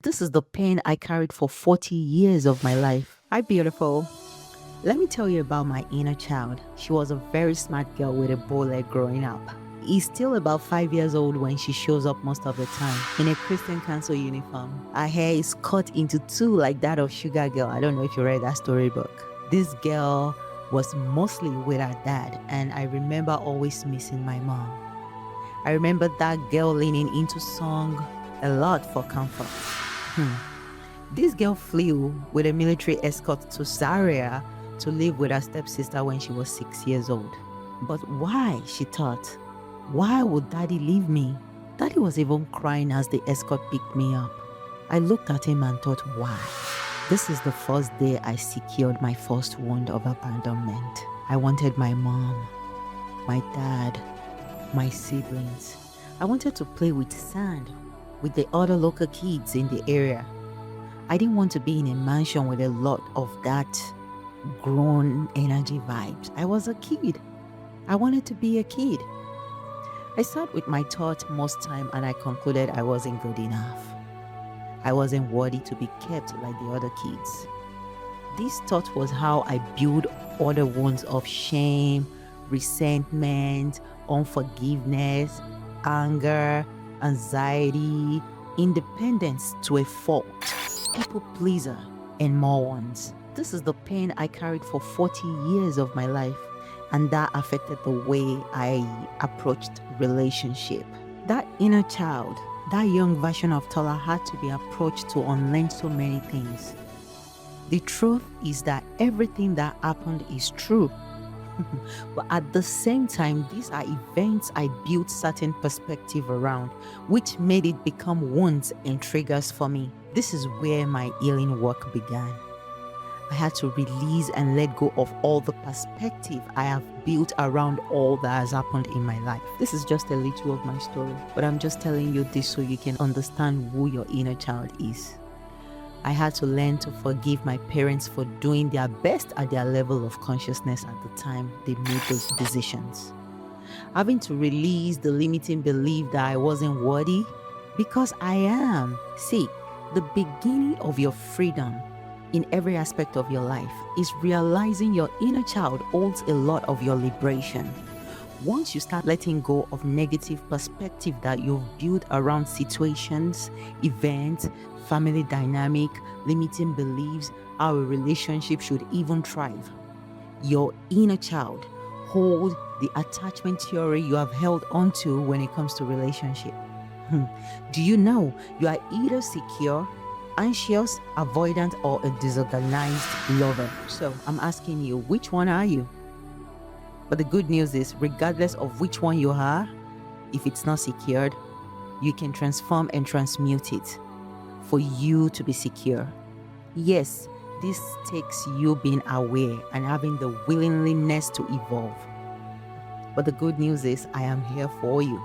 This is the pain I carried for 40 years of my life. Hi, beautiful. Let me tell you about my inner child. She was a very smart girl with a bow leg growing up. He's still about 5 years old when she shows up most of the time in a Christian council uniform. Her hair is cut into two like that of Sugar Girl. I don't know if you read that storybook. This girl was mostly with her dad, and I remember always missing my mom. I remember that girl leaning into song a lot for comfort. This girl flew with a military escort to Zaria to live with her stepsister when she was 6 years old. But why, she thought, why would daddy leave me? Daddy was even crying as the escort picked me up. I looked at him and thought, why? This is the first day I secured my first wound of abandonment. I wanted my mom, my dad, my siblings. I wanted to play with sand with the other local kids in the area. I didn't want to be in a mansion with a lot of that grown energy vibes. I was a kid. I wanted to be a kid. I sat with my thought most time and I concluded I wasn't good enough. I wasn't worthy to be kept like the other kids. This thought was how I built other wounds of shame, resentment, unforgiveness, anger, anxiety, independence to a fault, people pleaser, and more ones. This is the pain I carried for 40 years of my life, and that affected the way I approached relationship. That inner child, that young version of Tola had to be approached to unlearn so many things. The truth is that everything that happened is true. But at the same time, these are events I built certain perspective around, which made it become wounds and triggers for me. This is where my healing work began. I had to release and let go of all the perspective I have built around all that has happened in my life. This is just a little of my story, but I'm just telling you this so you can understand who your inner child is. I had to learn to forgive my parents for doing their best at their level of consciousness at the time they made those decisions. Having to release the limiting belief that I wasn't worthy, because I am. See, the beginning of your freedom in every aspect of your life is realizing your inner child holds a lot of your liberation. Once you start letting go of negative perspective that you've built around situations, events, family dynamic, limiting beliefs, how a relationship should even thrive, your inner child holds the attachment theory you have held onto when it comes to relationship. Do you know you are either secure, anxious, avoidant, or a disorganized lover? So I'm asking you, which one are you? But the good news is, regardless of which one you are, if it's not secured, you can transform and transmute it for you to be secure. Yes, this takes you being aware and having the willingness to evolve. But the good news is, I am here for you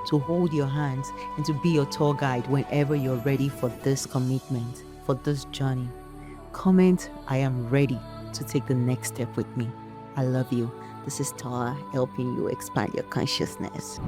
to hold your hands and to be your tour guide whenever you're ready for this commitment, for this journey. Comment, I am ready to take the next step with me. I love you. This is Tola helping you expand your consciousness.